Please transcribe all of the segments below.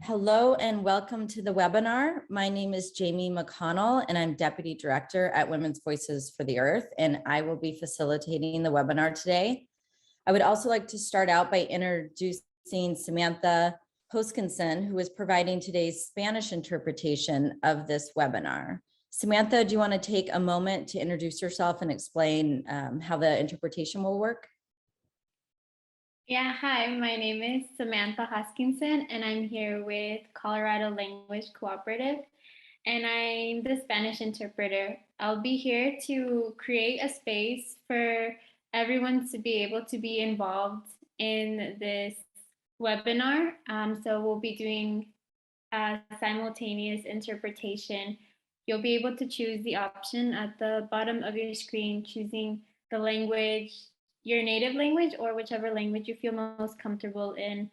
Hello and welcome to the webinar. My name is Jamie McConnell and I'm Deputy Director at Women's Voices for the Earth, and I will be facilitating the webinar today. I would also like to start out by introducing Samantha Hoskinson, who is providing today's Spanish interpretation of this webinar. Samantha, do you want to take a moment to introduce yourself and explain how the interpretation will work? Yeah, hi, my name is Samantha Hoskinson, and I'm here with Colorado Language Cooperative, and I'm the Spanish interpreter. I'll be here to create a space for everyone to be able to be involved in this webinar. So we'll be doing a simultaneous interpretation. You'll be able to choose the option at the bottom of your screen, choosing the language, your native language, or whichever language you feel most comfortable in.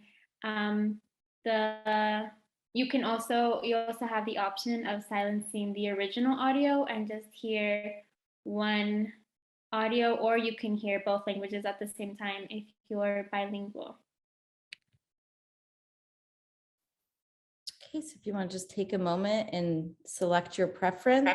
You also have the option of silencing the original audio and just hear one audio, or you can hear both languages at the same time if you're bilingual. Okay, so if you want to just take a moment and select your preference.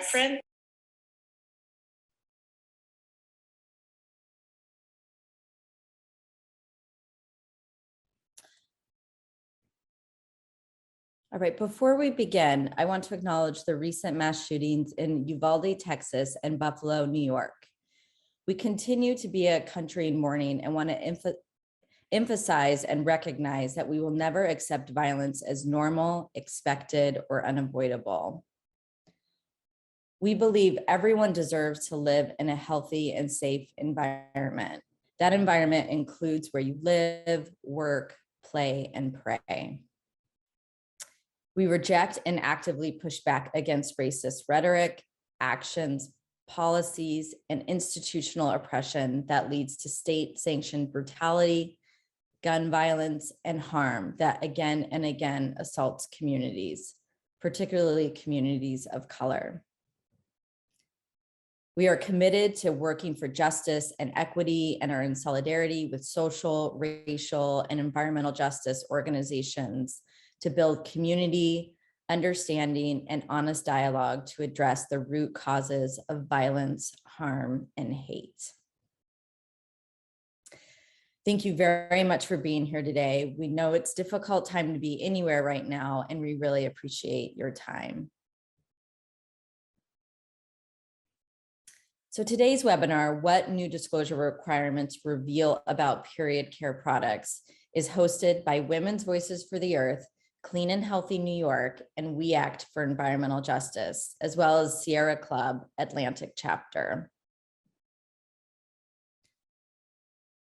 All right, before we begin, I want to acknowledge the recent mass shootings in Uvalde, Texas, and Buffalo, New York. We continue to be a country in mourning and want to emphasize and recognize that we will never accept violence as normal, expected, or unavoidable. We believe everyone deserves to live in a healthy and safe environment. That environment includes where you live, work, play, and pray. We reject and actively push back against racist rhetoric, actions, policies, and institutional oppression that leads to state-sanctioned brutality, gun violence, and harm that again and again assaults communities, particularly communities of color. We are committed to working for justice and equity and are in solidarity with social, racial, and environmental justice organizations to build community, understanding, and honest dialogue to address the root causes of violence, harm, and hate. Thank you very much for being here today. We know it's a difficult time to be anywhere right now, and we really appreciate your time. So today's webinar, What New Disclosure Requirements Reveal About Period Care Products, is hosted by Women's Voices for the Earth, Clean and Healthy New York, and We Act for Environmental Justice, as well as Sierra Club Atlantic Chapter.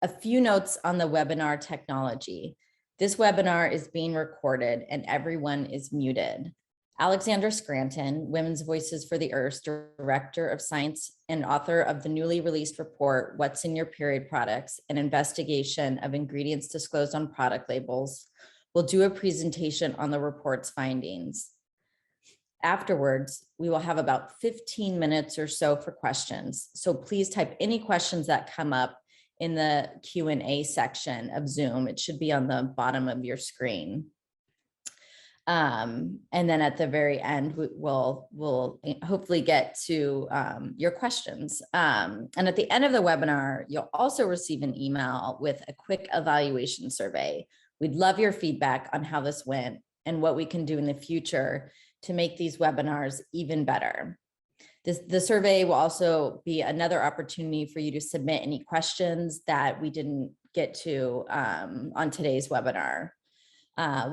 A few notes on the webinar technology. This webinar is being recorded and everyone is muted. Alexandra Scranton, Women's Voices for the Earth, Director of Science and author of the newly released report, What's in Your Period Products, an investigation of ingredients disclosed on product labels, will do a presentation on the report's findings. Afterwards, we will have about 15 minutes or so for questions. So please type any questions that come up in the Q&A section of Zoom. It should be on the bottom of your screen. And then at the very end, we'll hopefully get to your questions. And at the end of the webinar, you'll also receive an email with a quick evaluation survey. We'd love your feedback on how this went and what we can do in the future to make these webinars even better. The survey will also be another opportunity for you to submit any questions that we didn't get to on today's webinar.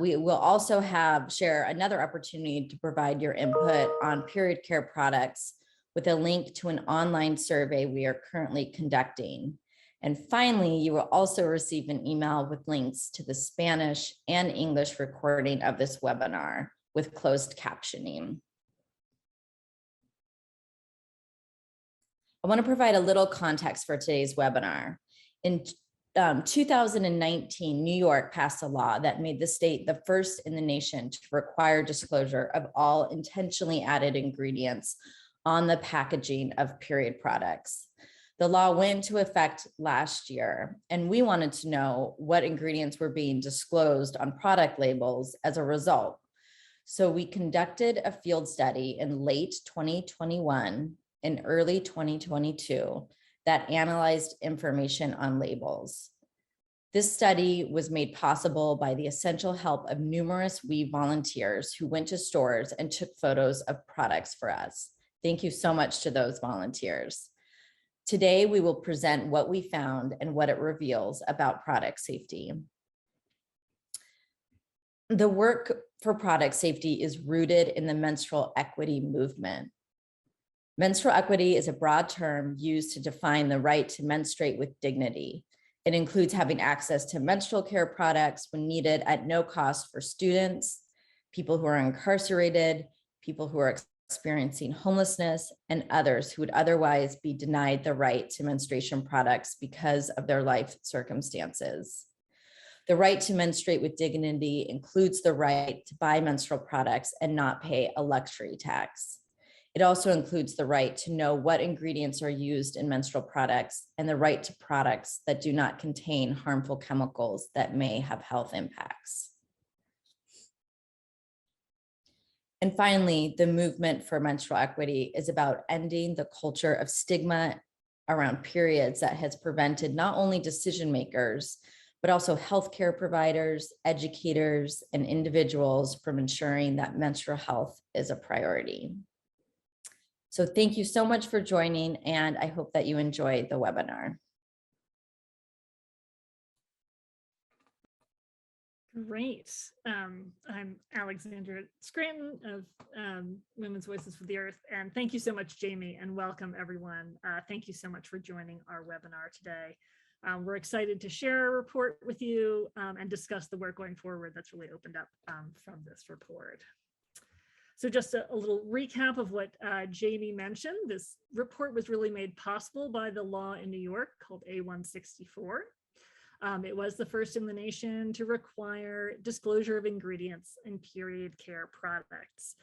We will also share another opportunity to provide your input on period care products with a link to an online survey we are currently conducting. And finally, you will also receive an email with links to the Spanish and English recording of this webinar with closed captioning. I want to provide a little context for today's webinar. In 2019, New York passed a law that made the state the first in the nation to require disclosure of all intentionally added ingredients on the packaging of period products. The law went into effect last year, and we wanted to know what ingredients were being disclosed on product labels as a result. So we conducted a field study in late 2021 and early 2022 that analyzed information on labels. This study was made possible by the essential help of numerous WE volunteers who went to stores and took photos of products for us. Thank you so much to those volunteers. Today, we will present what we found and what it reveals about product safety. The work for product safety is rooted in the menstrual equity movement. Menstrual equity is a broad term used to define the right to menstruate with dignity. It includes having access to menstrual care products when needed at no cost for students, people who are incarcerated, people who are experiencing homelessness, and others who would otherwise be denied the right to menstruation products because of their life circumstances. The right to menstruate with dignity includes the right to buy menstrual products and not pay a luxury tax. It also includes the right to know what ingredients are used in menstrual products and the right to products that do not contain harmful chemicals that may have health impacts. And finally, the movement for menstrual equity is about ending the culture of stigma around periods that has prevented not only decision makers, but also healthcare providers, educators, and individuals from ensuring that menstrual health is a priority. So thank you so much for joining, and I hope that you enjoy the webinar. Great. I'm Alexandra Scranton of Women's Voices for the Earth, and thank you so much, Jamie, and welcome everyone. Thank you so much for joining our webinar today. We're excited to share our report with you and discuss the work going forward that's really opened up from this report. So just a little recap of what Jamie mentioned. This report was really made possible by the law in New York called A164. It was the first in the nation to require disclosure of ingredients in period care products.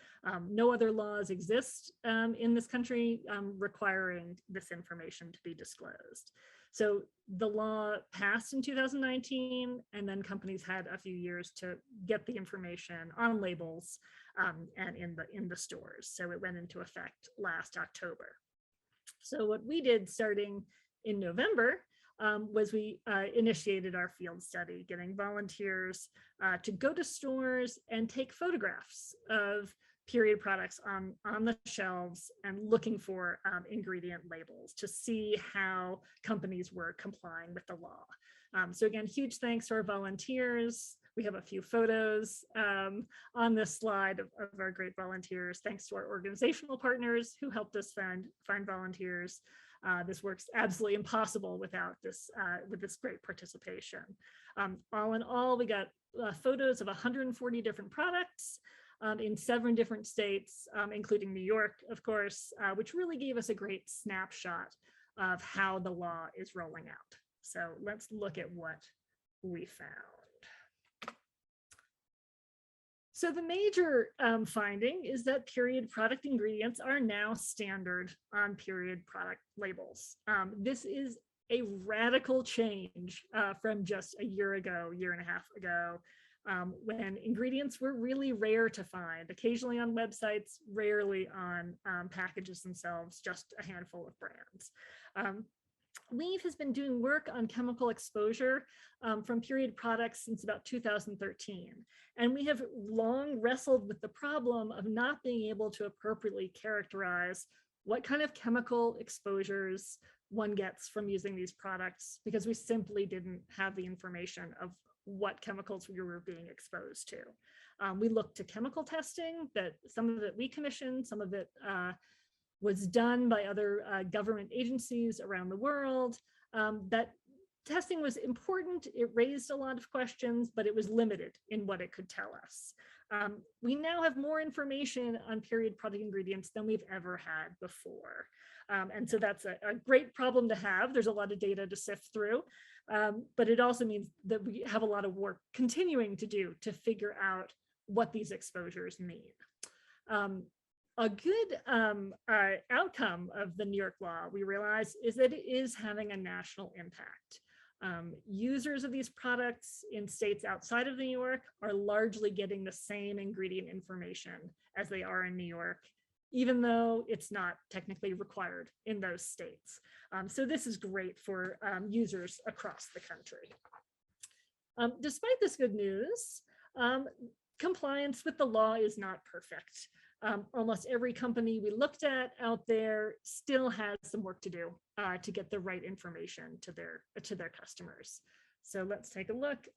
No other laws exist in this country requiring this information to be disclosed. So the law passed in 2019, and then companies had a few years to get the information on labels and in the stores. So it went into effect last October. So what we did starting in November was we initiated our field study, getting volunteers to go to stores and take photographs of period products on the shelves and looking for ingredient labels to see how companies were complying with the law. So again, huge thanks to our volunteers. We have a few photos on this slide of our great volunteers. Thanks to our organizational partners who helped us find volunteers. This work's absolutely impossible without this with this great participation. All in all, we got photos of 140 different products in 7 different states, including New York, of course, which really gave us a great snapshot of how the law is rolling out. So let's look at what we found. So the major finding is that period product ingredients are now standard on period product labels. This is a radical change from just a year ago, year and a half ago, when ingredients were really rare to find, occasionally on websites, rarely on packages themselves, just a handful of brands. Leave has been doing work on chemical exposure from period products since about 2013. And we have long wrestled with the problem of not being able to appropriately characterize what kind of chemical exposures one gets from using these products, because we simply didn't have the information of what chemicals we were being exposed to. We looked to chemical testing, that some of it we commissioned, some of it was done by other government agencies around the world. That testing was important. It raised a lot of questions, but it was limited in what it could tell us. We now have more information on period product ingredients than we've ever had before. And so that's a great problem to have. There's a lot of data to sift through, but it also means that we have a lot of work continuing to do to figure out what these exposures mean. A good outcome of the New York law, we realize, is that it is having a national impact. Users of these products in states outside of New York are largely getting the same ingredient information as they are in New York, even though it's not technically required in those states. So this is great for users across the country. Despite this good news, compliance with the law is not perfect. Almost every company we looked at out there still has some work to do to get the right information to their customers. So let's take a look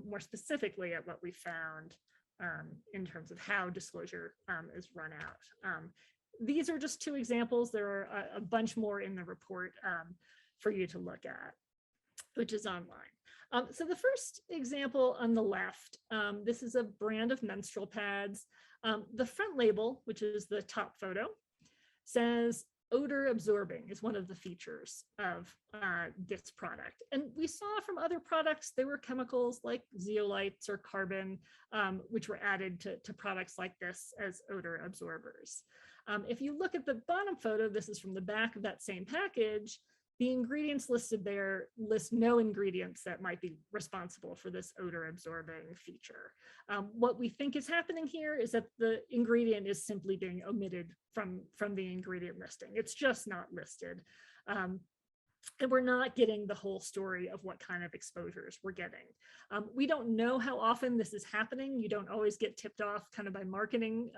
more specifically at what we found in terms of how disclosure is run out. These are just two examples. There are a bunch more in the report for you to look at, which is online. So the first example on the left, this is a brand of menstrual pads. The front label, which is the top photo, says odor absorbing is one of the features of this product. And we saw from other products, there were chemicals like zeolites or carbon, which were added to products like this as odor absorbers. If you look at the bottom photo, this is from the back of that same package. The ingredients listed there list no ingredients that might be responsible for this odor absorbing feature. What we think is happening here is that the ingredient is simply being omitted from the ingredient listing. It's just not listed. And we're not getting the whole story of what kind of exposures we're getting. We don't know how often this is happening. You don't always get tipped off kind of by marketing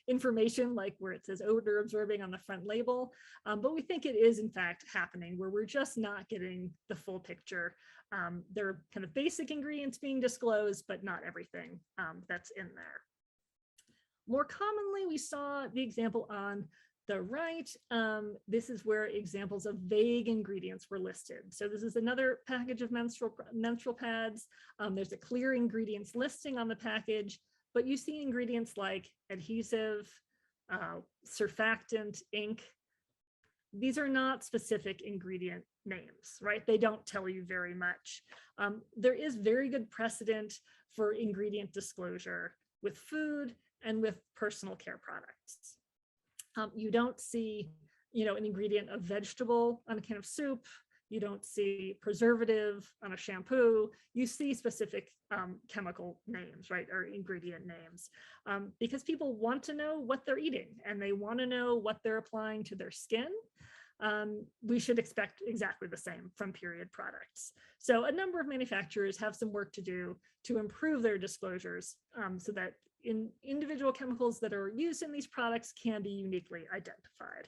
information, like where it says odor absorbing on the front label. But we think it is in fact happening where we're just not getting the full picture. There are kind of basic ingredients being disclosed, but not everything that's in there. More commonly, we saw the example on the right. This is where examples of vague ingredients were listed. So this is another package of menstrual pads. There's a clear ingredients listing on the package, but you see ingredients like adhesive, surfactant, ink. These are not specific ingredient names, right? They don't tell you very much. There is very good precedent for ingredient disclosure with food and with personal care products. You don't see, an ingredient of vegetable on a can of soup. You don't see preservative on a shampoo. You see specific chemical names, right, or ingredient names, because people want to know what they're eating and they want to know what they're applying to their skin. We should expect exactly the same from period products. So a number of manufacturers have some work to do to improve their disclosures so that individual chemicals that are used in these products can be uniquely identified.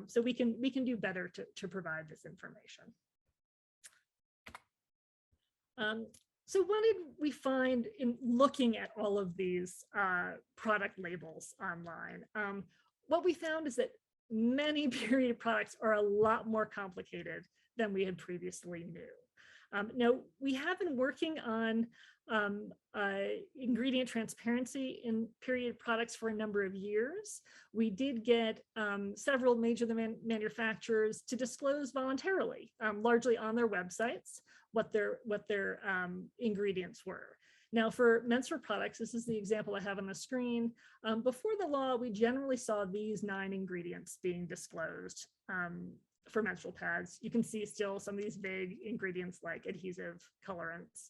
So we can do better to provide this information. So what did we find in looking at all of these product labels online? What we found is that many period products are a lot more complicated than we had previously knew. Now, we have been working on ingredient transparency in period products for a number of years. We did get several major manufacturers to disclose voluntarily, largely on their websites, what their ingredients were. Now, for menstrual products, this is the example I have on the screen. Before the law, we generally saw these 9 ingredients being disclosed for menstrual pads. You can see still some of these vague ingredients like adhesive, colorants.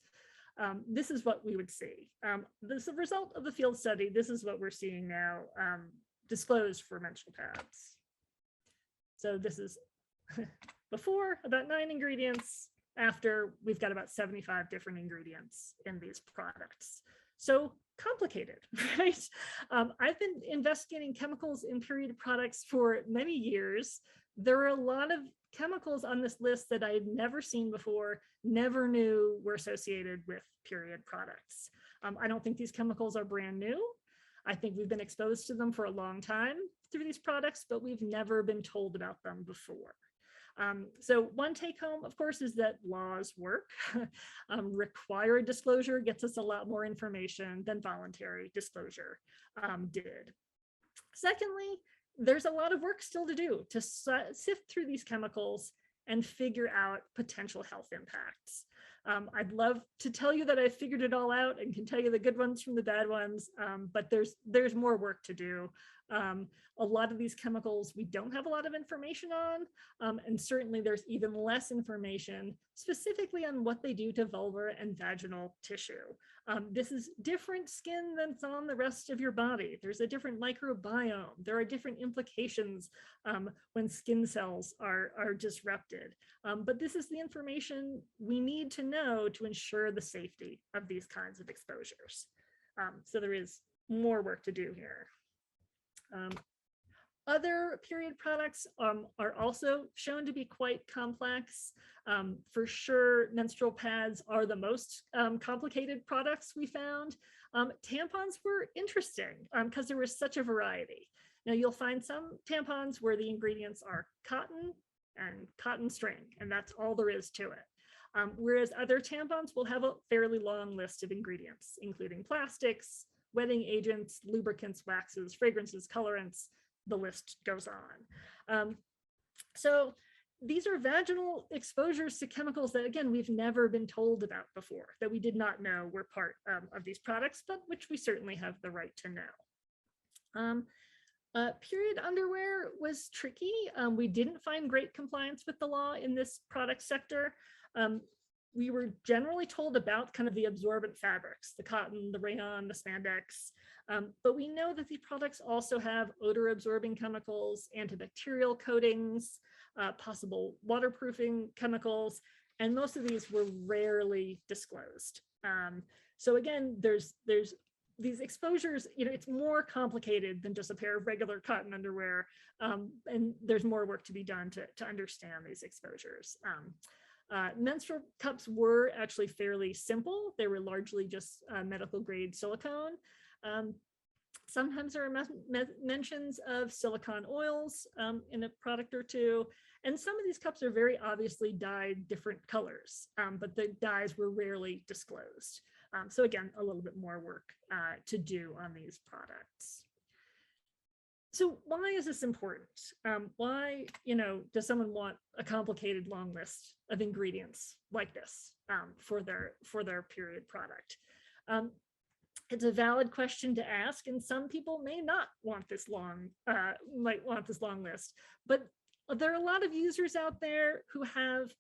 This is what we would see. As a result of the field study, this is what we're seeing now disclosed for menstrual pads. So this is before, about 9 ingredients. After, we've got about 75 different ingredients in these products. So complicated, right? I've been investigating chemicals in period products for many years. There are a lot of chemicals on this list that I had never seen before, never knew were associated with period products. I don't think these chemicals are brand new. I think we've been exposed to them for a long time through these products, but we've never been told about them before. So one take home, of course, is that laws work. Required disclosure gets us a lot more information than voluntary disclosure did. Secondly, there's a lot of work still to do to sift through these chemicals and figure out potential health impacts. I'd love to tell you that I figured it all out and can tell you the good ones from the bad ones, but there's more work to do. A lot of these chemicals we don't have a lot of information on, and certainly there's even less information specifically on what they do to vulvar and vaginal tissue. This is different skin than's on the rest of your body. There's a different microbiome. There are different implications when skin cells are disrupted. But this is the information we need to know to ensure the safety of these kinds of exposures. So there is more work to do here. Other period products are also shown to be quite complex. For sure, menstrual pads are the most complicated products we found. Tampons were interesting because there was such a variety. Now you'll find some tampons where the ingredients are cotton and cotton string, and that's all there is to it. Whereas other tampons will have a fairly long list of ingredients, including plastics, wetting agents, lubricants, waxes, fragrances, colorants, the list goes on. So these are vaginal exposures to chemicals that, again, we've never been told about before, that we did not know were part of these products, but which we certainly have the right to know. Period underwear was tricky. We didn't find great compliance with the law in this product sector. We were generally told about kind of the absorbent fabrics, the cotton, the rayon, the spandex, but we know that these products also have odor absorbing chemicals, antibacterial coatings, possible waterproofing chemicals, and most of these were rarely disclosed. So again, there's these exposures, it's more complicated than just a pair of regular cotton underwear, and there's more work to be done to understand these exposures. Menstrual cups were actually fairly simple. They were largely just medical grade silicone. Sometimes there are mentions of silicone oils in a product or two. And some of these cups are very obviously dyed different colors, but the dyes were rarely disclosed. So again, a little bit more work to do on these products. So why is this important? Why, does someone want a complicated long list of ingredients like this for their period product? It's a valid question to ask, and some people may not want this long, might want this long list, but there are a lot of users out there who have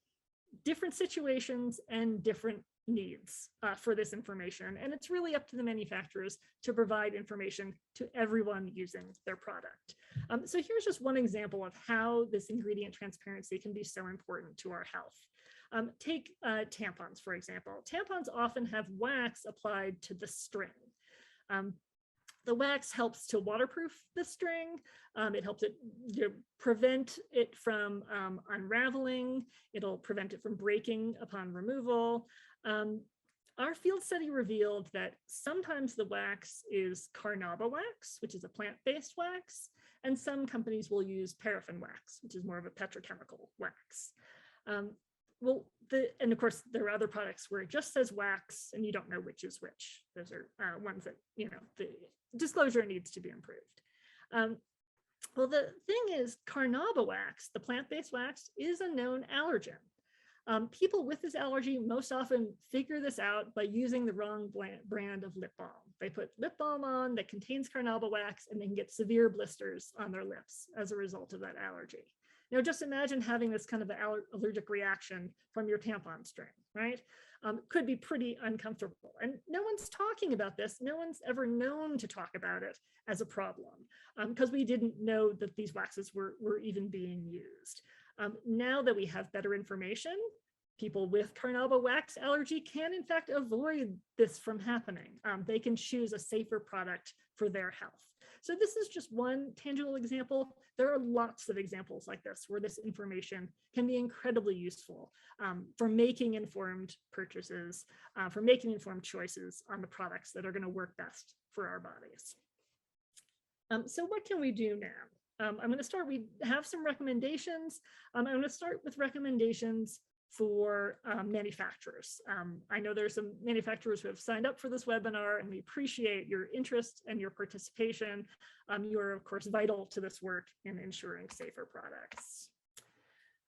different situations and different needs for this information, and it's really up to the manufacturers to provide information to everyone using their product. So here's just one example of how this ingredient transparency can be so important to our health. Take tampons, for example. Tampons often have wax applied to the string. The wax helps to waterproof the string. It helps it prevent it from unraveling. It'll prevent it from breaking upon removal. Our field study revealed that sometimes the wax is carnauba wax, which is a plant-based wax, and some companies will use paraffin wax, which is more of a petrochemical wax. And of course, there are other products where it just says wax and you don't know which is which. Those are ones that, the disclosure needs to be improved. Well, the thing is, carnauba wax, the plant-based wax, is a known allergen. People with this allergy most often figure this out by using the wrong brand of lip balm. They put lip balm on that contains carnauba wax and they can get severe blisters on their lips as a result of that allergy. Just imagine having this kind of allergic reaction from your tampon string, right? Could be pretty uncomfortable. And no one's talking about this. No one's ever known to talk about it as a problem because we didn't know that these waxes were even being used. Now that we have better information, people with carnauba wax allergy can in fact avoid this from happening. They can choose a safer product for their health. So this is just one tangible example. There are lots of examples like this where this information can be incredibly useful for making informed purchases, for making informed choices on the products that are going to work best for our bodies. So what can we do now? I'm going to start, we have some recommendations. I'm going to start with recommendations for manufacturers. I know there's some manufacturers who have signed up for this webinar, and we appreciate your interest and your participation. You are, of course, vital to this work in ensuring safer products.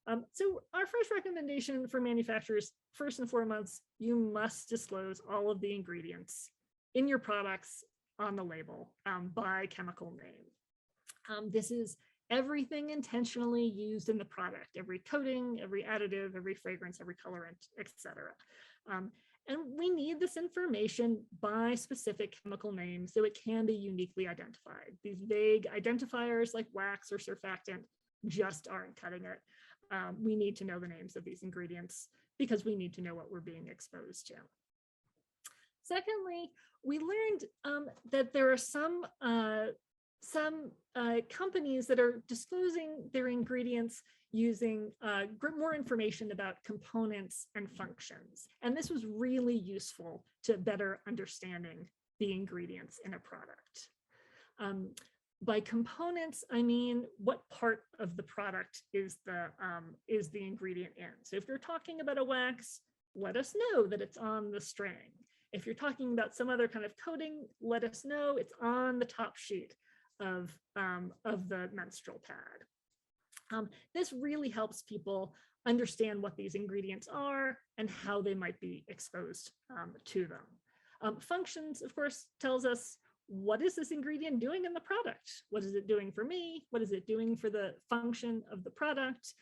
So our first recommendation for manufacturers, first and foremost, you must disclose all of the ingredients in your products on the label by chemical name. This is everything intentionally used in the product, every coating, every additive, every fragrance, every colorant, etc. And we need this information by specific chemical names so it can be uniquely identified. These vague identifiers like wax or surfactant just aren't cutting it. We need to know the names of these ingredients because we need to know what we're being exposed to. Secondly, we learned that there are some companies that are disclosing their ingredients using more information about components and functions. And this was really useful to better understanding the ingredients in a product. By components, I mean what part of the product is the ingredient in. So if you're talking about a wax, let us know that it's on the string. If you're talking about some other kind of coating, let us know it's on the top sheet of the menstrual pad. This really helps people understand what these ingredients are and how they might be exposed to them. Functions, of course, tells us what is this ingredient doing in the product? What is it doing for me? What is it doing for the function of the product?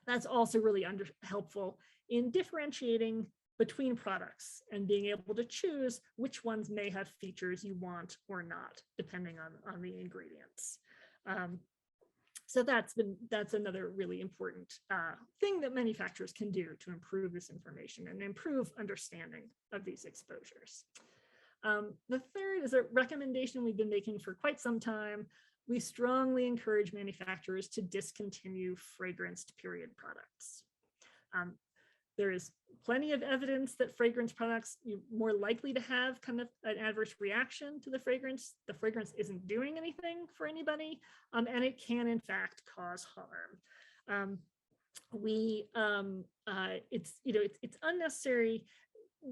That's also really helpful in differentiating between products and being able to choose which ones may have features you want or not, depending on the ingredients. So that's another really important thing that manufacturers can do to improve this information and improve understanding of these exposures. The third is a recommendation we've been making for quite some time. We strongly encourage manufacturers to discontinue fragranced period products. There is plenty of evidence that fragrance products are more likely to have kind of an adverse reaction to the fragrance. The fragrance isn't doing anything for anybody, and it can in fact cause harm. It's unnecessary.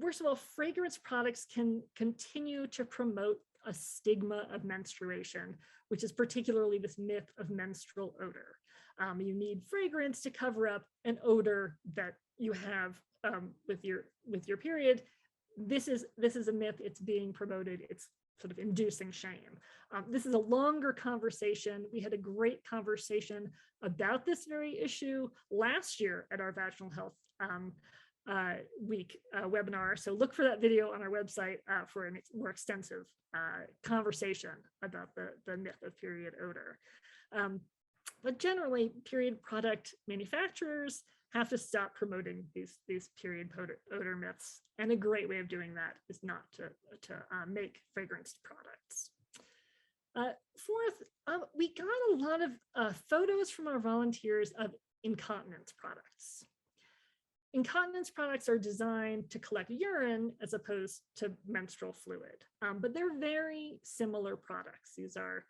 First of all, fragrance products can continue to promote a stigma of menstruation, which is particularly this myth of menstrual odor. You need fragrance to cover up an odor that you have with your period. This is a myth. It's being promoted. It's sort of inducing shame. This is a longer conversation. We had a great conversation about this very issue last year at our Vaginal Health Week webinar. So look for that video on our website for a more extensive conversation about the myth of period odor. But generally, period product manufacturers have to stop promoting these period odor myths. And a great way of doing that is not to make fragranced products. Fourth, we got a lot of photos from our volunteers of incontinence products. Incontinence products are designed to collect urine as opposed to menstrual fluid, but they're very similar products. These are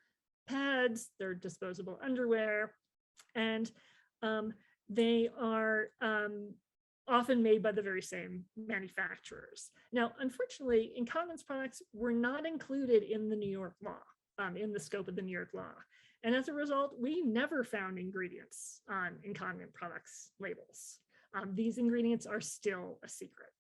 pads, they're disposable underwear, and they are often made by the very same manufacturers. Now, unfortunately, incontinence products were not included in the New York law, in the scope of the New York law. And as a result, we never found ingredients on incontinent products labels. These ingredients are still a secret.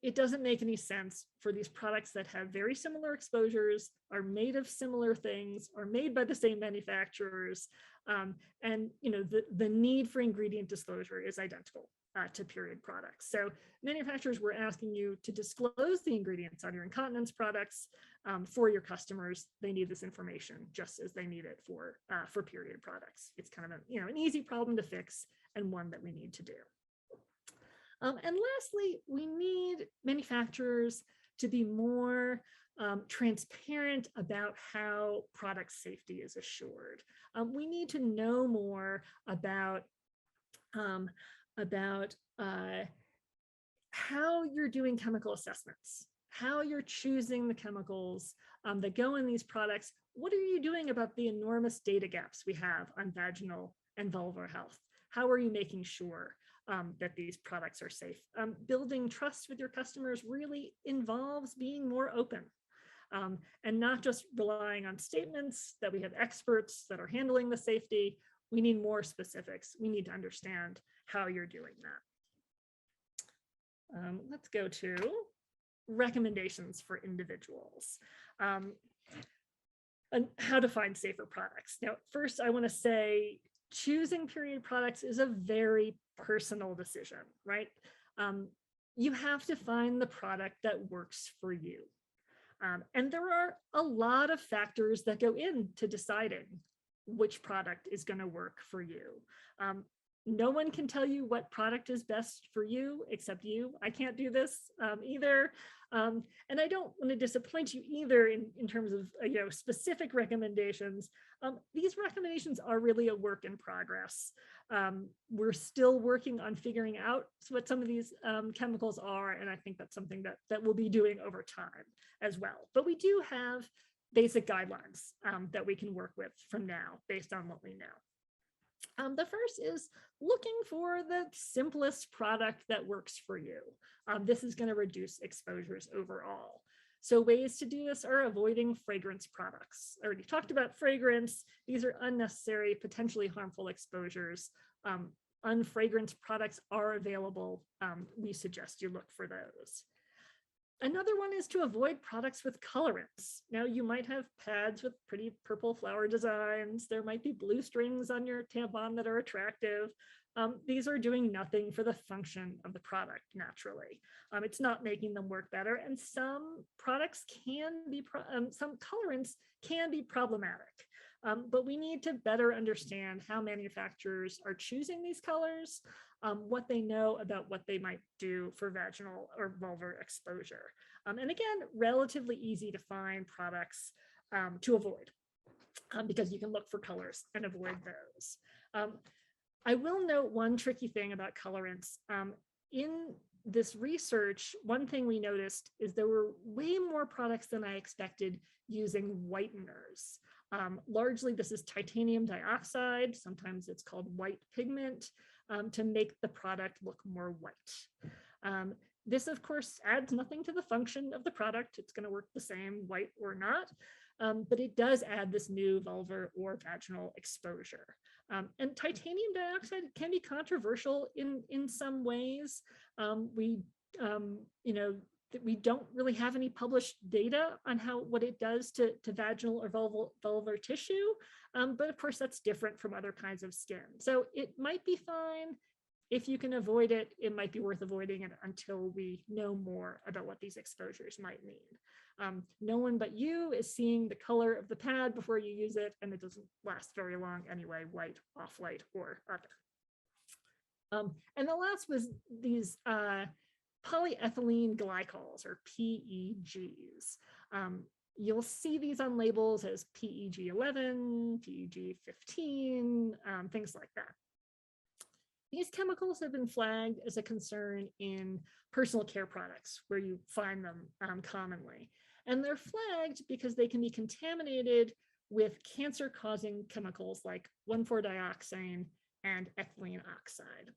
It doesn't make any sense for these products that have very similar exposures, are made of similar things, are made by the same manufacturers, and the need for ingredient disclosure is identical to period products. So manufacturers were asking you to disclose the ingredients on your incontinence products for your customers. They need this information just as they need it for period products. It's kind of an easy problem to fix and one that we need to do. And lastly, we need manufacturers to be more transparent about how product safety is assured. We need to know more about how you're doing chemical assessments, how you're choosing the chemicals that go in these products. What are you doing about the enormous data gaps we have on vaginal and vulvar health? How are you making sure that these products are safe? Building trust with your customers really involves being more open and not just relying on statements that we have experts that are handling the safety. We need more specifics. We need to understand how you're doing that. Let's go to recommendations for individuals. And how to find safer products. Now, first, I want to say choosing period products is a very personal decision, right? You have to find the product that works for you. And there are a lot of factors that go into deciding which product is going to work for you. No one can tell you what product is best for you except you. I can't do this either. And I don't want to disappoint you either in terms of specific recommendations. These recommendations are really a work in progress. We're still working on figuring out what some of these chemicals are, and I think that's something that we'll be doing over time as well. But we do have basic guidelines that we can work with from now based on what we know. The first is looking for the simplest product that works for you. This is going to reduce exposures overall. So ways to do this are avoiding fragrance products. I already talked about fragrance. These are unnecessary, potentially harmful exposures. Unfragranced products are available. We suggest you look for those. Another one is to avoid products with colorants. Now, you might have pads with pretty purple flower designs. There might be blue strings on your tampon that are attractive. These are doing nothing for the function of the product naturally. It's not making them work better. And some products can be, some colorants can be problematic. But we need to better understand how manufacturers are choosing these colors, what they know about what they might do for vaginal or vulvar exposure. And again, relatively easy to find products to avoid because you can look for colors and avoid those. I will note one tricky thing about colorants. In this research, one thing we noticed is there were way more products than I expected using whiteners. Largely, this is titanium dioxide. Sometimes it's called white pigment to make the product look more white. This, of course, adds nothing to the function of the product. It's going to work the same, white or not, but it does add this new vulvar or vaginal exposure. And titanium dioxide can be controversial in some ways. We don't really have any published data on what it does to vaginal or vulvar tissue, but of course that's different from other kinds of skin. So it might be fine. If you can avoid it, it might be worth avoiding it until we know more about what these exposures might mean. No one but you is seeing the color of the pad before you use it, and it doesn't last very long anyway, white, off-white, or other. And the last was these polyethylene glycols, or PEGs. You'll see these on labels as PEG11, PEG15, things like that. These chemicals have been flagged as a concern in personal care products where you find them commonly. And they're flagged because they can be contaminated with cancer-causing chemicals like 1,4-dioxane and ethylene oxide.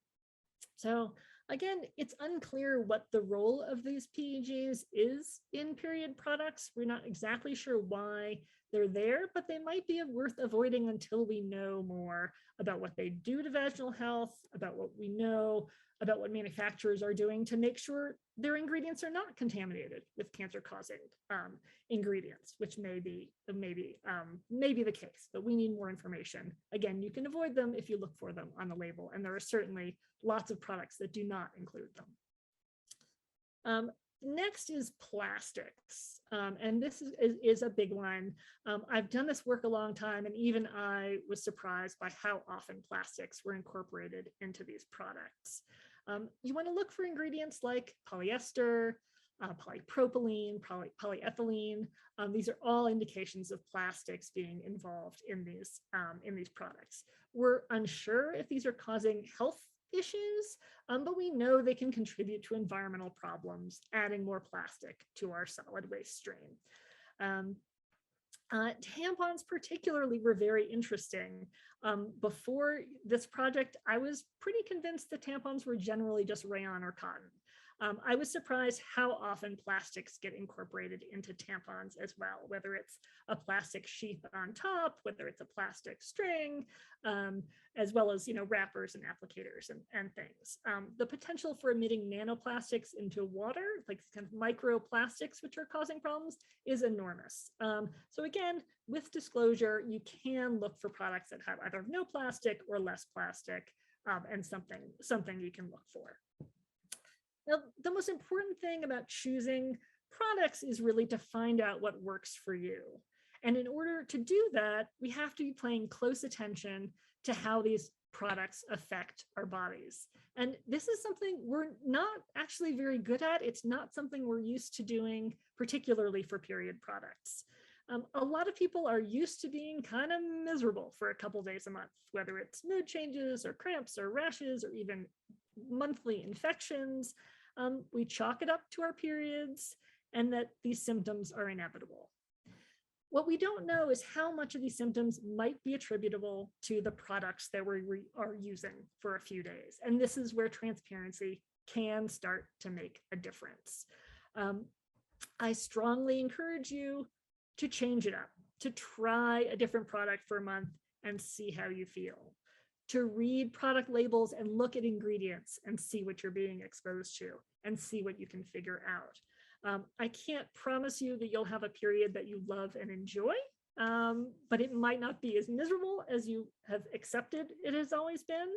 So again, it's unclear what the role of these PEGs is in period products. We're not exactly sure why they're there, but they might be worth avoiding until we know more about what they do to vaginal health, about what we know about what manufacturers are doing to make sure their ingredients are not contaminated with cancer-causing ingredients, which may be the case, but we need more information. Again, you can avoid them if you look for them on the label, and there are certainly lots of products that do not include them. Next is plastics, and this is a big one. I've done this work a long time, and even I was surprised by how often plastics were incorporated into these products. You want to look for ingredients like polyester, polypropylene, polyethylene. These are all indications of plastics being involved in these products. We're unsure if these are causing health issues, but we know they can contribute to environmental problems, adding more plastic to our solid waste stream. Tampons particularly were very interesting. Before this project, I was pretty convinced that tampons were generally just rayon or cotton. I was surprised how often plastics get incorporated into tampons as well, whether it's a plastic sheath on top, whether it's a plastic string, as well as, wrappers and applicators and things. The potential for emitting nanoplastics into water, like kind of microplastics, which are causing problems, is enormous. So again, with disclosure, you can look for products that have either no plastic or less plastic, and something you can look for. Now, the most important thing about choosing products is really to find out what works for you. And in order to do that, we have to be paying close attention to how these products affect our bodies. And this is something we're not actually very good at. It's not something we're used to doing, particularly for period products. A lot of people are used to being kind of miserable for a couple days a month, whether it's mood changes or cramps or rashes or even monthly infections. We chalk it up to our periods and that these symptoms are inevitable. What we don't know is how much of these symptoms might be attributable to the products that we are using for a few days. And this is where transparency can start to make a difference. I strongly encourage you to change it up, to try a different product for a month and see how you feel, to read product labels and look at ingredients and see what you're being exposed to and see what you can figure out. I can't promise you that you'll have a period that you love and enjoy, but it might not be as miserable as you have accepted it has always been.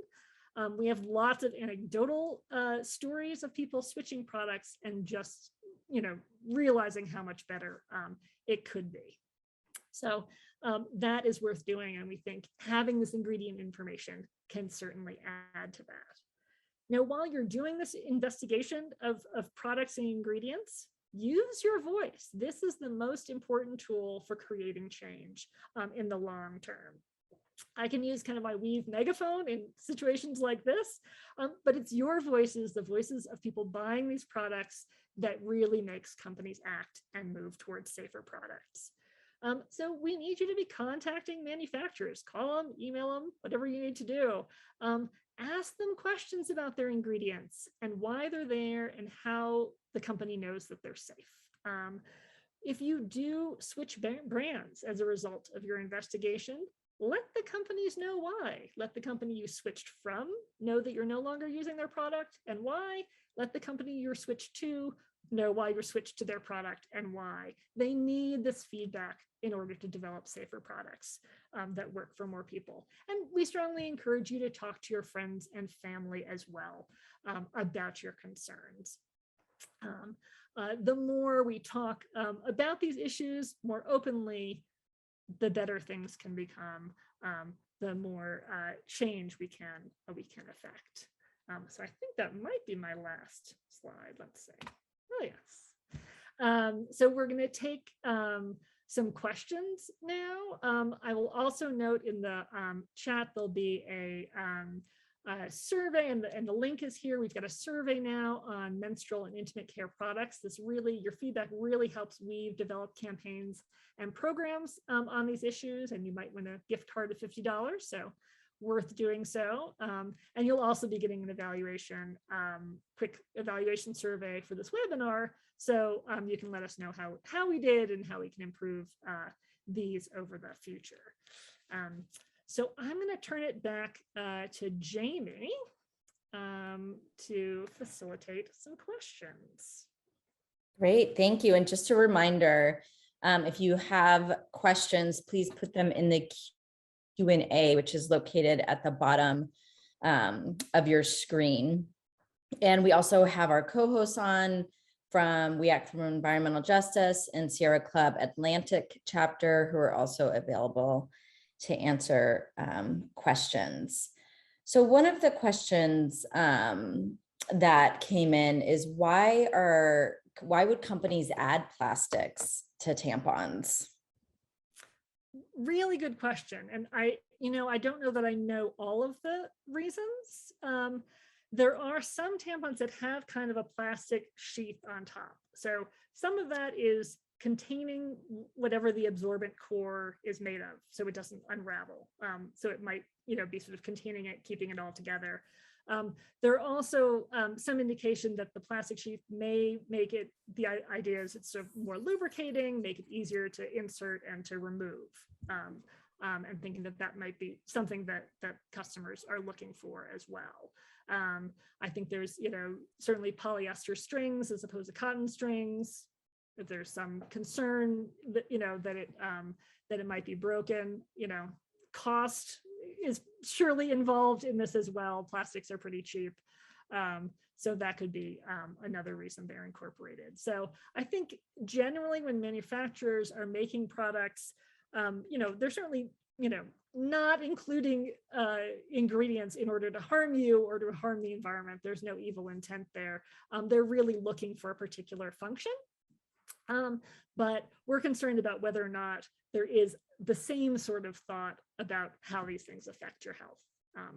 We have lots of anecdotal stories of people switching products and just, realizing how much better it could be. So that is worth doing. And we think having this ingredient information can certainly add to that. Now, while you're doing this investigation of products and ingredients, use your voice. This is the most important tool for creating change in the long term. I can use kind of my Weave megaphone in situations like this, but it's your voices, the voices of people buying these products, that really makes companies act and move towards safer products. So we need you to be contacting manufacturers, call them, email them, whatever you need to do. Ask them questions about their ingredients and why they're there and how the company knows that they're safe. If you do switch brands as a result of your investigation, let the companies know why. Let the company you switched from know that you're no longer using their product and why. Let the company you're switched to know why you're switched to their product and why. They need this feedback in order to develop safer products that work for more people. And we strongly encourage you to talk to your friends and family as well about your concerns. The more we talk about these issues more openly, the better things can become, the more change we can affect. So I think that might be my last slide. Let's see. Oh, yes. So we're going to take some questions now. I will also note in the chat there'll be a survey, and the link is here. We've got a survey now on menstrual and intimate care products. Your feedback really helps Weave develop campaigns and programs on these issues, and you might win a gift card of $50, so worth doing so. And you'll also be getting an evaluation, quick evaluation survey for this webinar, so you can let us know how we did and how we can improve these over the future. So I'm going to turn it back to Jamie to facilitate some questions. Great, thank you. And just a reminder, if you have questions, please put them in the Q&A, which is located at the bottom of your screen. And we also have our co-hosts on from We Act for Environmental Justice and Sierra Club Atlantic chapter, who are also available to answer questions. So one of the questions that came in is why would companies add plastics to tampons? Really good question. And I don't know that I know all of the reasons. There are some tampons that have kind of a plastic sheath on top. So some of that is containing whatever the absorbent core is made of, so it doesn't unravel. So it might, be sort of containing it, keeping it all together. There are also some indication that the plastic sheath may make it, the idea is it's sort of more lubricating, make it easier to insert and to remove. And thinking that that might be something that customers are looking for as well. I think there's, certainly polyester strings as opposed to cotton strings. If there's some concern that, that it might be broken, cost is surely involved in this as well. Plastics are pretty cheap. So that could be another reason they're incorporated. So I think generally when manufacturers are making products, they're certainly, not including ingredients in order to harm you or to harm the environment. There's no evil intent there. They're really looking for a particular function. But we're concerned about whether or not there is the same sort of thought about how these things affect your health.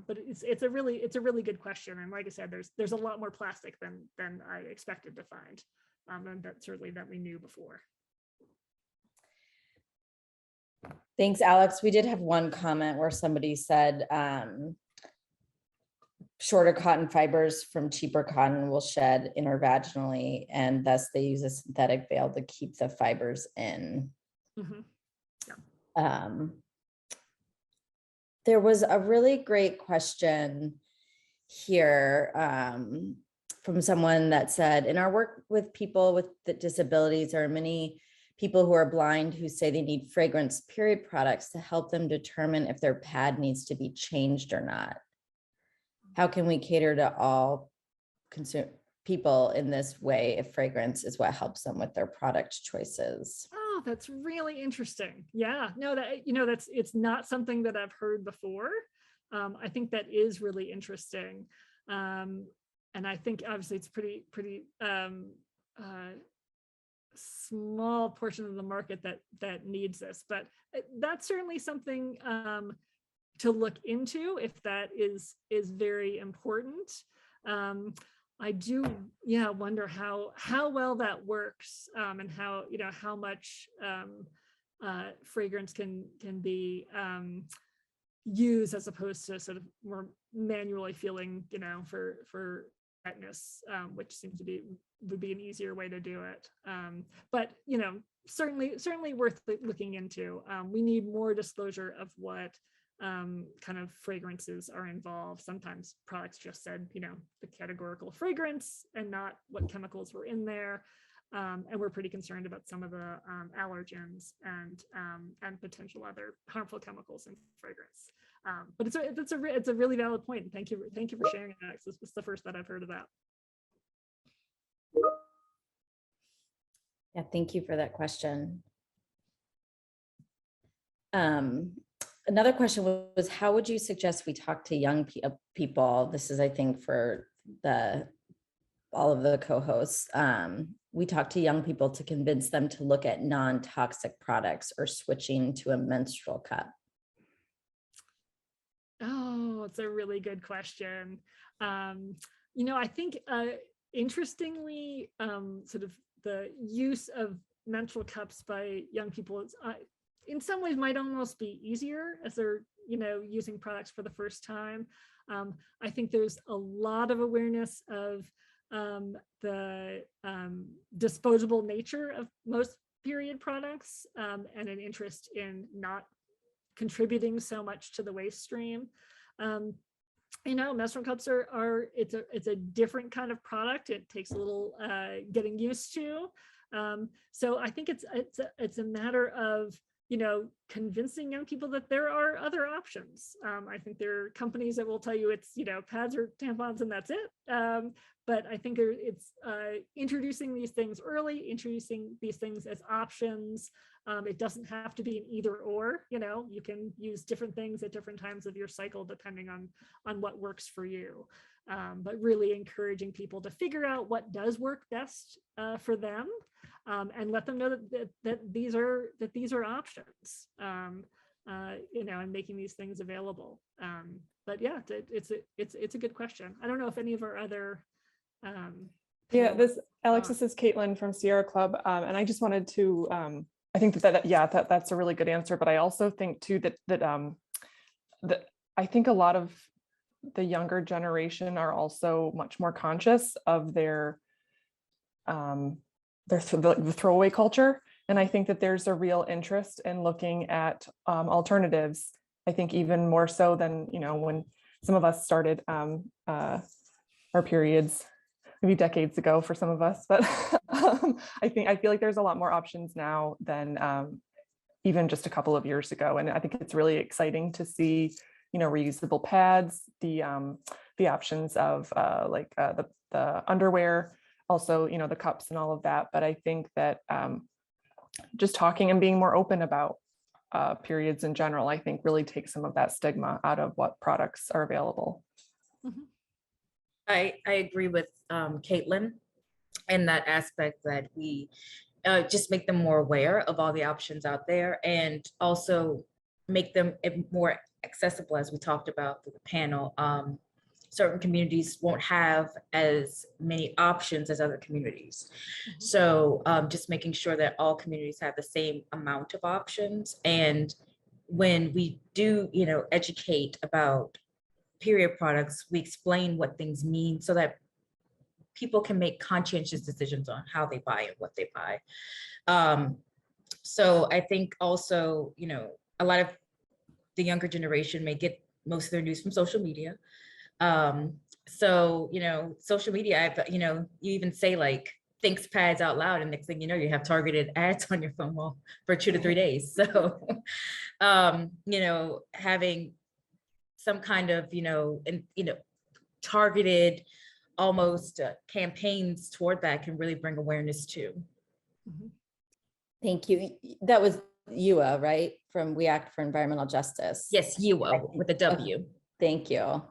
But it's a really good question. And like I said, there's a lot more plastic than I expected to find. And that certainly that we knew before. Thanks, Alex. We did have one comment where somebody said shorter cotton fibers from cheaper cotton will shed intervaginally, and thus they use a synthetic veil to keep the fibers in. Mm-hmm. Yeah. There was a really great question here from someone that said, in our work with people with disabilities, there are many people who are blind who say they need fragrance period products to help them determine if their pad needs to be changed or not. How can we cater to all people in this way if fragrance is what helps them with their product choices? Oh, that's really interesting. Yeah, no, it's not something that I've heard before. I think that is really interesting. And I think obviously it's pretty small portion of the market that needs this, but that's certainly something to look into if that is very important. I do, wonder how well that works, and how much fragrance can be used as opposed to sort of more manually feeling, for wetness, which seems to would be an easier way to do it. But certainly worth looking into. We need more disclosure of what kind of fragrances are involved. Sometimes products just said, the categorical fragrance and not what chemicals were in there. And we're pretty concerned about some of the allergens and potential other harmful chemicals in fragrance. But it's a really valid point. Thank you for sharing, Alex. This was the first that I've heard of that. Yeah, thank you for that question. Another question was, how would you suggest we talk to young people? This is, I think, for all of the co-hosts. We talk to young people to convince them to look at non-toxic products or switching to a menstrual cup. Oh, it's a really good question. I think interestingly, sort of the use of menstrual cups by young people is, in some ways might almost be easier as they're, using products for the first time. I think there's a lot of awareness of the disposable nature of most period products, and an interest in not contributing so much to the waste stream. Menstrual cups it's a different kind of product. It takes a little getting used to. So I think it's a matter of convincing young people that there are other options. I think there are companies that will tell you it's pads or tampons and that's it. But I think it's introducing these things early, introducing these things as options. It doesn't have to be an either or. You can use different things at different times of your cycle depending on what works for you. But really encouraging people to figure out what does work best for them. And let them know that these are options, and making these things available. But yeah, it's a good question. I don't know if any of our other Alex, this is Caitlin from Sierra Club, and I just wanted to I think that's a really good answer. But I also think too that I think a lot of the younger generation are also much more conscious of the throwaway culture. And I think that there's a real interest in looking at alternatives. I think even more so than, when some of us started our periods, maybe decades ago for some of us. But I feel like there's a lot more options now than even just a couple of years ago. And I think it's really exciting to see, reusable pads, the options of the underwear, also, the cups and all of that. But I think that just talking and being more open about periods in general, I think really takes some of that stigma out of what products are available. Mhm. I agree with Caitlin in that aspect that we just make them more aware of all the options out there, and also make them more accessible, as we talked about through the panel. Certain communities won't have as many options as other communities. Mhm. So just making sure that all communities have the same amount of options. And when we do, educate about period products, we explain what things mean so that people can make conscientious decisions on how they buy and what they buy. So I think also, a lot of the younger generation may get most of their news from social media. So, social media, you even say like thinks pads out loud, and next thing you know, you have targeted ads on your phone wall for 2 to 3 days. So, having some kind of, targeted almost campaigns toward that can really bring awareness too. Mhm. Thank you. That was Yua, right? From We Act for Environmental Justice. Yes, UO with a W. Thank you.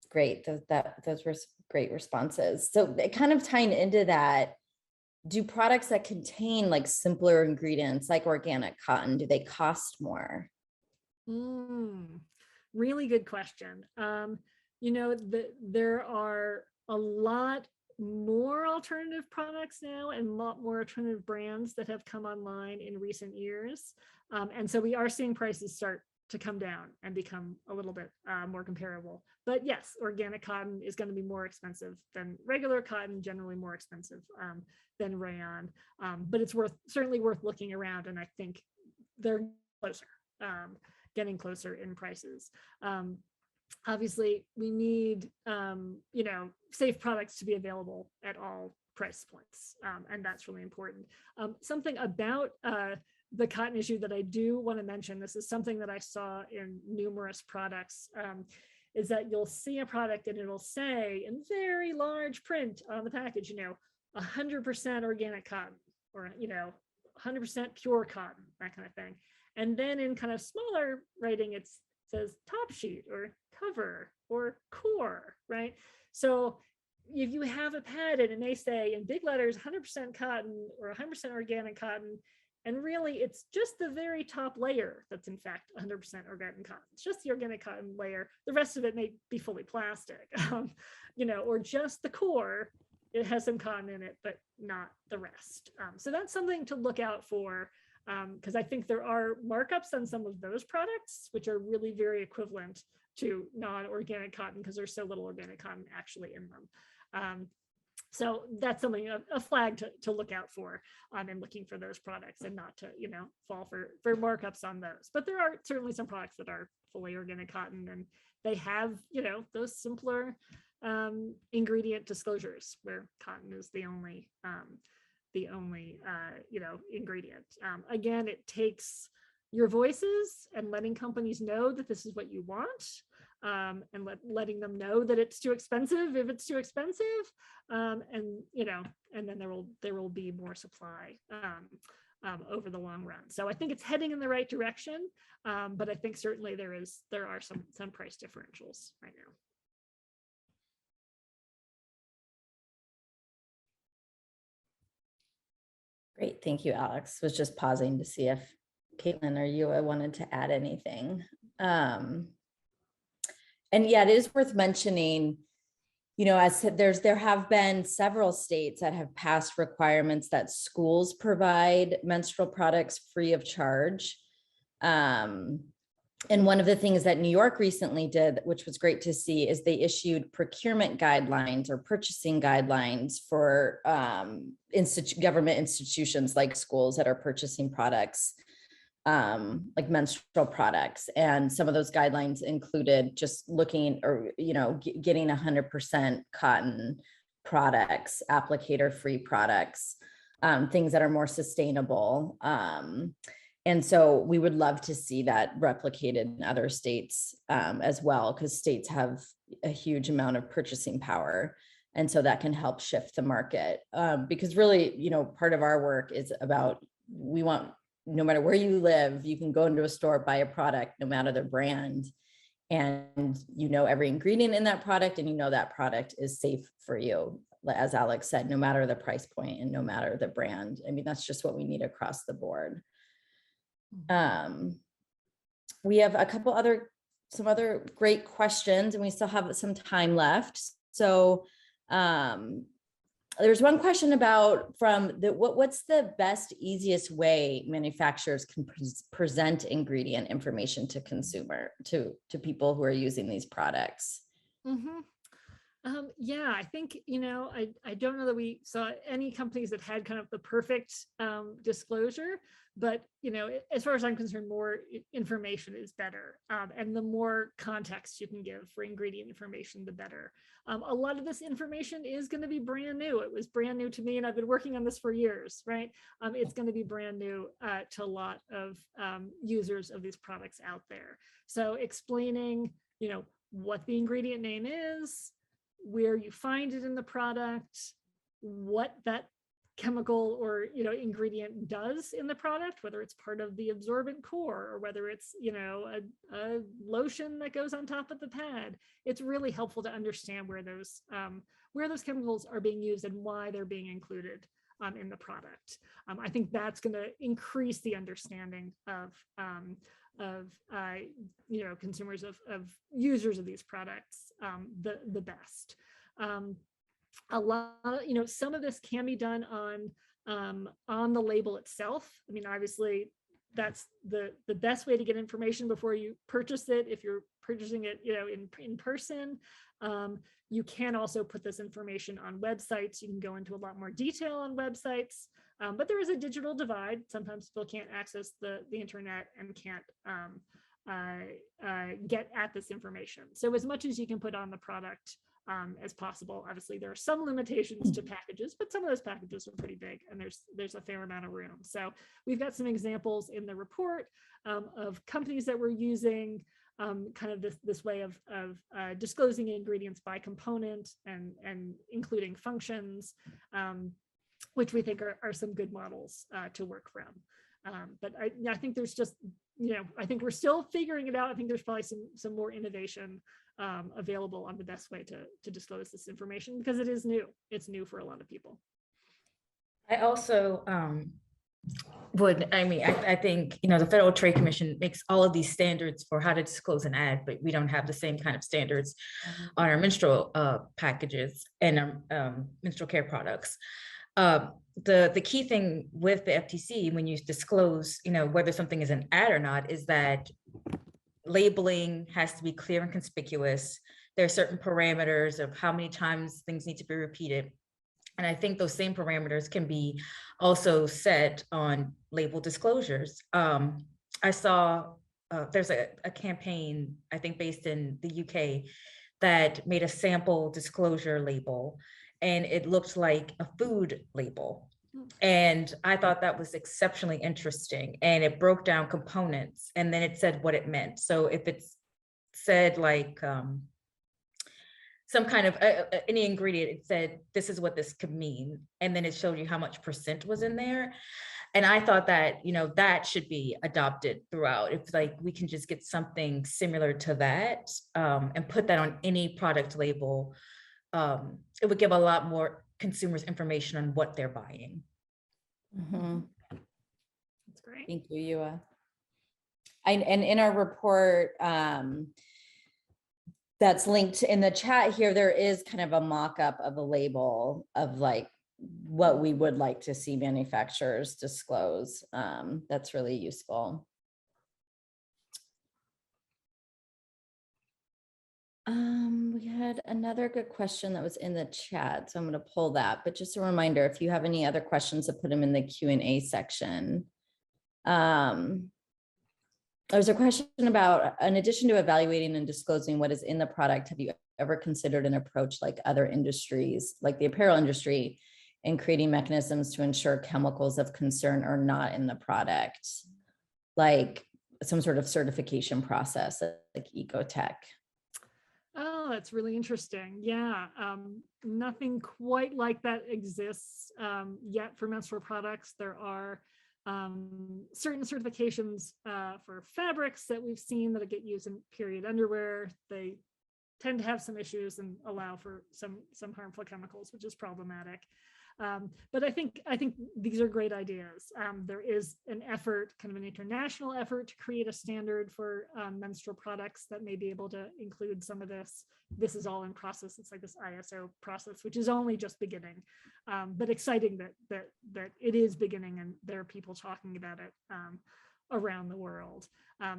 Great. Those were great responses. So kind of tying into that, do products that contain like simpler ingredients like organic cotton, do they cost more? Really good question. There are a lot more alternative products now and a lot more alternative brands that have come online in recent years. And so we are seeing prices start to come down and become a little bit more comparable. But yes, organic cotton is going to be more expensive than regular cotton, generally more expensive than rayon. But it's certainly worth looking around, and I think they're closer, getting closer in prices. Obviously, we need safe products to be available at all price points, and that's really important. Something about the cotton issue that I do want to mention, this is something that I saw in numerous products, is that you'll see a product and it'll say in very large print on the package, 100% organic cotton, or 100% pure cotton, that kind of thing. And then in kind of smaller writing, it says top sheet or cover or core, right? So if you have a pad and it may say in big letters 100% cotton or 100% organic cotton, and really it's just the very top layer that's in fact 100% organic cotton. It's just the organic cotton layer. The rest of it may be fully plastic, or just the core. It has some cotton in it, but not the rest. So that's something to look out for, because I think there are markups on some of those products, which are really very equivalent to non-organic cotton because there's so little organic cotton actually in them. So that's something, a flag to look out for in looking for those products, and not to, fall for markups on those. But there are certainly some products that are fully organic cotton, and they have, those simpler ingredient disclosures where cotton is the only ingredient. Again, it takes your voices and letting companies know that this is what you want, and letting them know that it's too expensive if it's too expensive, and then there will be more supply over the long run. So I think it's heading in the right direction, but I think certainly there are some price differentials right now. Great, thank you, Alex. Was just pausing to see if Caitlin or you wanted to add anything. And yeah, it is worth mentioning, as there have been several states that have passed requirements that schools provide menstrual products free of charge. And one of the things that New York recently did, which was great to see, is they issued procurement guidelines or purchasing guidelines for government institutions like schools that are purchasing products, like menstrual products. And some of those guidelines included just looking or, getting 100% cotton products, applicator-free products, things that are more sustainable. And so we would love to see that replicated in other states as well, because states have a huge amount of purchasing power. And so that can help shift the market. Because really, part of our work is about, we want, no matter where you live, you can go into a store, buy a product, no matter the brand. And every ingredient in that product, and that product is safe for you. As Alex said, no matter the price point and no matter the brand. I mean, that's just what we need across the board. We have some other great questions, and we still have some time left. So there's one question about what's the best, easiest way manufacturers can present ingredient information to to people who are using these products? Mm-hmm. Yeah, I think, I don't know that we saw any companies that had kind of the perfect disclosure, but, as far as I'm concerned, more information is better. And the more context you can give for ingredient information, the better. A lot of this information is going to be brand new. It was brand new to me, and I've been working on this for years, right? It's going to be brand new to a lot of users of these products out there. So explaining, what the ingredient name is, where you find it in the product, what that chemical or ingredient does in the product, whether it's part of the absorbent core or whether it's a lotion that goes on top of the pad. It's really helpful to understand where those chemicals are being used and why they're being included in the product. I think that's going to increase the understanding of consumers, of users of these products the best. A lot, some of this can be done on the label itself. I mean, obviously that's the best way to get information before you purchase it. If you're purchasing it in person, you can also put this information on websites. You can go into a lot more detail on websites. But there is a digital divide. Sometimes people can't access the internet and can't get at this information. So as much as you can put on the product as possible. Obviously, there are some limitations to packages, but some of those packages are pretty big, and there's a fair amount of room. So we've got some examples in the report of companies that were using kind of this way of disclosing ingredients by component and including functions, which we think are some good models to work from. But I think there's just, I think we're still figuring it out. I think there's probably some more innovation available on the best way to disclose this information, because it is new. It's new for a lot of people. I also I think, the Federal Trade Commission makes all of these standards for how to disclose an ad, but we don't have the same kind of standards on our menstrual packages and our menstrual care products. The key thing with the FTC, when you disclose, whether something is an ad or not, is that labeling has to be clear and conspicuous. There are certain parameters of how many times things need to be repeated. And I think those same parameters can be also set on label disclosures. I saw there's a campaign, I think based in the UK, that made a sample disclosure label, and it looked like a food label. And I thought that was exceptionally interesting. And it broke down components, and then it said what it meant. So if it's said like some kind of any ingredient, it said, this is what this could mean. And then it showed you how much % was in there. And I thought that, that should be adopted throughout. If like we can just get something similar to that and put that on any product label, it would give a lot more consumers information on what they're buying. Mm-hmm. That's great. Thank you, Yua. And in our report that's linked in the chat here, there is kind of a mock-up of a label of like what we would like to see manufacturers disclose. That's really useful. We had another good question that was in the chat, so I'm going to pull that. But just a reminder, if you have any other questions, to put them in the Q&A section. There's a question about, in addition to evaluating and disclosing what is in the product, have you ever considered an approach like other industries, like the apparel industry, in creating mechanisms to ensure chemicals of concern are not in the product, like some sort of certification process, like Ecotech? Oh, that's really interesting. Yeah, nothing quite like that exists yet for menstrual products. There are certain certifications for fabrics that we've seen that get used in period underwear. They tend to have some issues and allow for some harmful chemicals, which is problematic. But I think these are great ideas. There is an effort, kind of an international effort, to create a standard for menstrual products that may be able to include some of this. This is all in process. It's like this ISO process, which is only just beginning, but exciting that it is beginning and there are people talking about it around the world.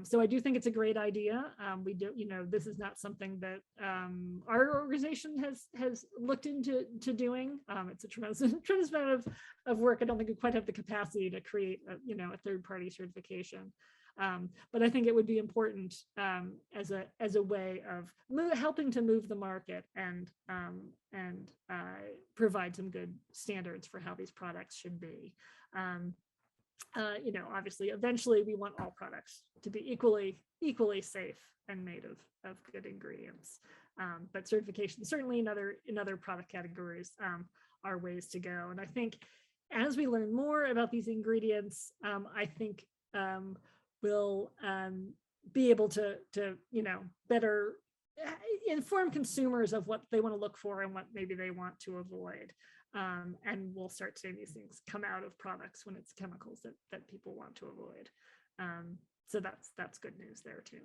So I do think it's a great idea. We do, this is not something that our organization has looked into doing. It's a tremendous amount of work. I don't think we quite have the capacity to create a third-party certification. But I think it would be important as a way of helping to move the market and provide some good standards for how these products should be. Obviously, eventually we want all products to be equally safe and made of good ingredients. But certification, certainly in other product categories, are ways to go. And I think as we learn more about these ingredients, I think we'll be able to better inform consumers of what they want to look for and what maybe they want to avoid. And we'll start seeing these things come out of products when it's chemicals that people want to avoid. So that's good news there too.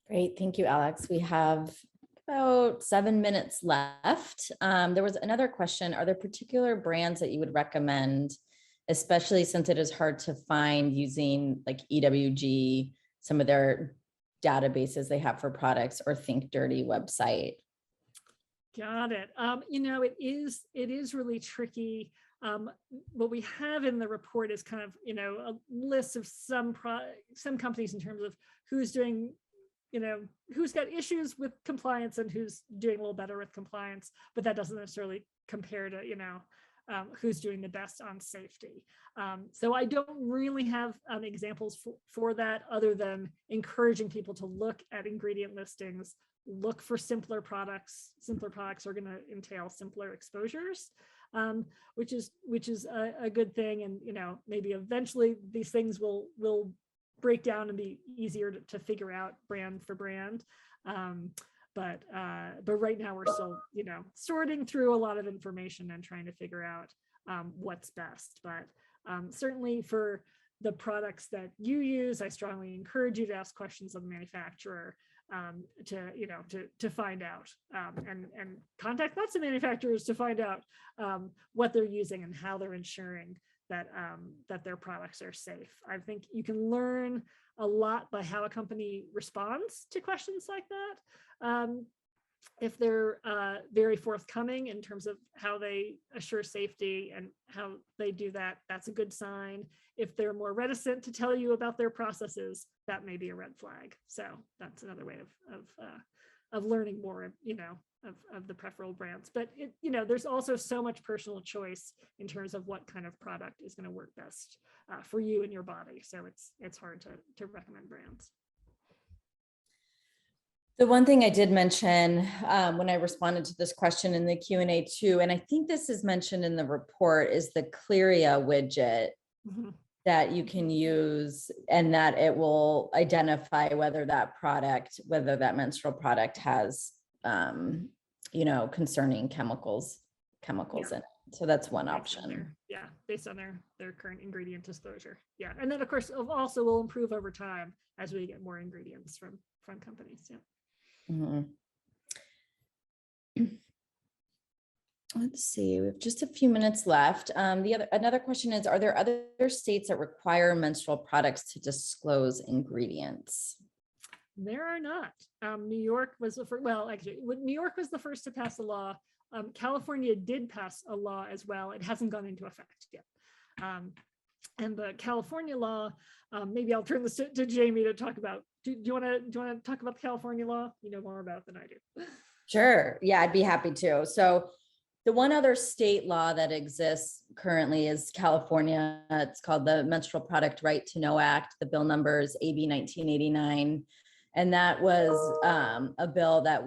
Great, thank you, Alex. We have about 7 minutes left. There was another question. Are there particular brands that you would recommend, especially since it is hard to find using like EWG, some of their databases they have for products, or Think Dirty website? Got it. It is really tricky. What we have in the report is kind of a list of some companies in terms of who's doing, who's got issues with compliance and who's doing a little better with compliance, but that doesn't necessarily compare to who's doing the best on safety. So I don't really have examples for that, other than encouraging people to look at ingredient listings, look for simpler products. Simpler products are going to entail simpler exposures, which is a good thing. And maybe eventually these things will break down and be easier to figure out brand for brand. But right now we're still, sorting through a lot of information and trying to figure out what's best. But certainly for the products that you use, I strongly encourage you to ask questions of the manufacturer to find out, and contact lots of manufacturers to find out what they're using and how they're ensuring that their products are safe. I think you can learn a lot by how a company responds to questions like that. If they're very forthcoming in terms of how they assure safety and how they do that, that's a good sign. If they're more reticent to tell you about their processes, that may be a red flag. So that's another way of learning more, of the preferable brands. But there's also so much personal choice in terms of what kind of product is going to work best for you and your body. So it's hard to recommend brands. The one thing I did mention when I responded to this question in the Q&A too, and I think this is mentioned in the report, is the Clara Widget that you can use, and that it will identify whether that menstrual product has, concerning chemicals in it. So that's one option. Based on their current ingredient disclosure. Yeah, and then of course also will improve over time as we get more ingredients from companies. Yeah. Mm-hmm. Let's see, we have just a few minutes left. Another question is, are there other states that require menstrual products to disclose ingredients? There are not. New York was the first, well, actually, New York was the first to pass a law. California did pass a law as well. It hasn't gone into effect yet. And the California law, maybe I'll turn this to Jamie to talk about. Do you want to talk about the California law? You know more about it than I do. Sure. Yeah, I'd be happy to. So the one other state law that exists currently is California. It's called the Menstrual Product Right to Know Act. The bill number is AB 1989. And that was a bill that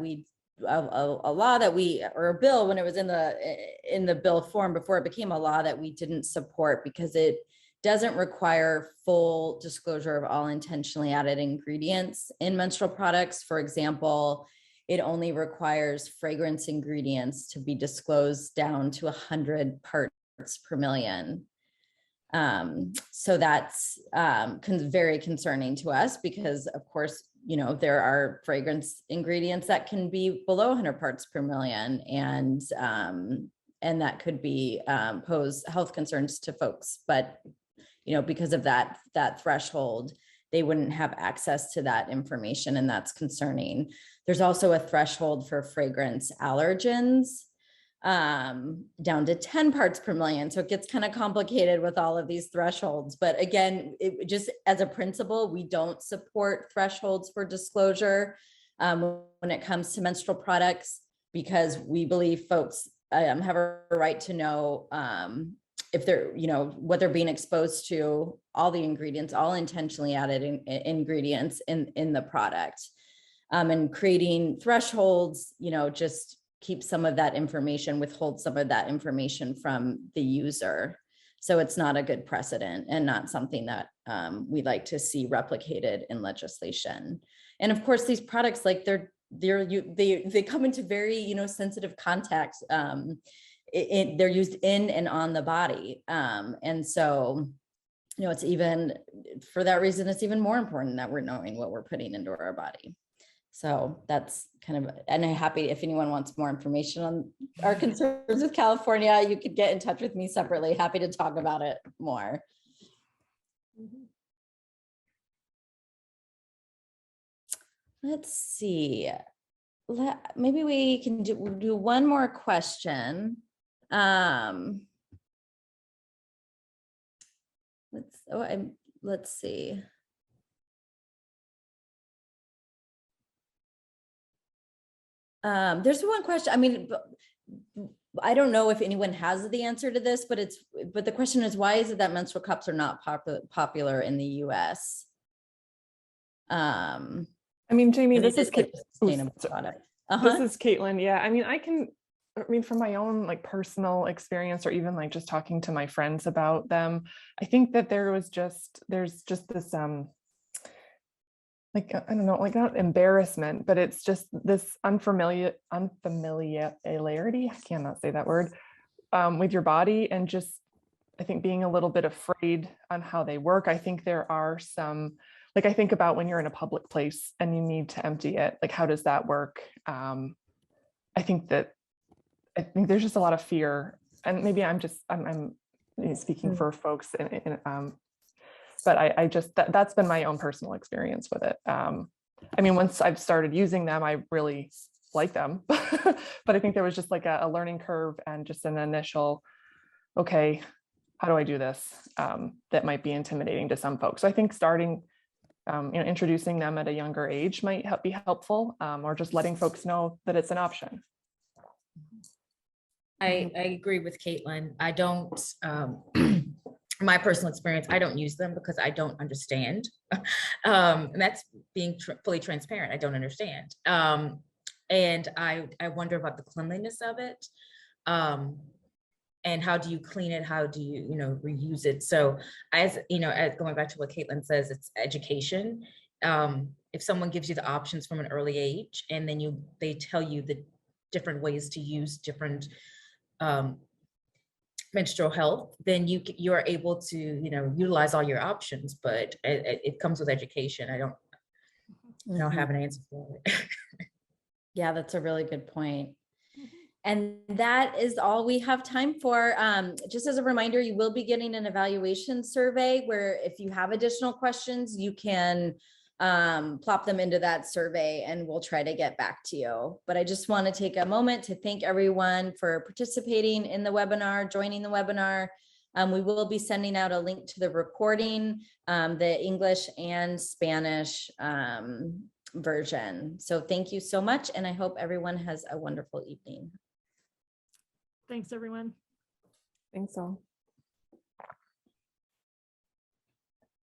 a law that or a bill when it was in the bill form before it became a law that we didn't support because it doesn't require full disclosure of all intentionally added ingredients in menstrual products. For example, it only requires fragrance ingredients to be disclosed down to 100 parts per million. So that's very concerning to us because, of course, there are fragrance ingredients that can be below 100 parts per million, and that could be pose health concerns to folks. But because of that threshold, they wouldn't have access to that information, and that's concerning. There's also a threshold for fragrance allergens down to 10 parts per million. So it gets kind of complicated with all of these thresholds. But again, just as a principle, we don't support thresholds for disclosure when it comes to menstrual products, because we believe folks have a right to know if they're, what they're being exposed to, all the ingredients, all intentionally added ingredients in the product. And creating thresholds, just keep some of that information, withhold some of that information from the user. So it's not a good precedent and not something that we'd like to see replicated in legislation. And of course, these products, like they come into very, sensitive context. They're used in and on the body. And so, it's even, for that reason, it's even more important that we're knowing what we're putting into our body. So that's kind of, and I'm happy if anyone wants more information on our concerns with California, you could get in touch with me separately. Happy to talk about it more. Let's see. Maybe we can do one more question. Let's see. There's one question. I mean, I don't know if anyone has the answer to this, but the question is, why is it that menstrual cups are not popular in the US? I mean, Jamie, this is sustainable product. This is Caitlin. Yeah, I mean, from my own personal experience, or even just talking to my friends about them, I think that there's just this I don't know, not embarrassment, but it's just this unfamiliarity, I cannot say that word, with your body, and just, I think, being a little bit afraid on how they work. I think there are some, I think about when you're in a public place and you need to empty it, how does that work? I think there's just a lot of fear, and maybe I'm speaking for folks but I just, that's been my own personal experience with it. I mean, once I've started using them, I really like them, but I think there was just a learning curve and just an initial, okay, how do I do this? That might be intimidating to some folks. So I think starting, introducing them at a younger age might be helpful, or just letting folks know that it's an option. I agree with Caitlin. I don't, my personal experience, I don't use them because I don't understand. And that's being fully transparent. I don't understand. And I wonder about the cleanliness of it. And how do you clean it? How do you, reuse it? So as going back to what Caitlin says, it's education. If someone gives you the options from an early age, and then they tell you the different ways to use different menstrual health, then you are able to utilize all your options. But it comes with education. I don't have an answer for it. Yeah, that's a really good point. And that is all we have time for. Just as a reminder, you will be getting an evaluation survey where if you have additional questions, you can plop them into that survey and we'll try to get back to you. But I just want to take a moment to thank everyone for participating in the webinar, joining the webinar. We will be sending out a link to the recording, the English and Spanish version. So thank you so much. And I hope everyone has a wonderful evening. Thanks, everyone. Thanks all.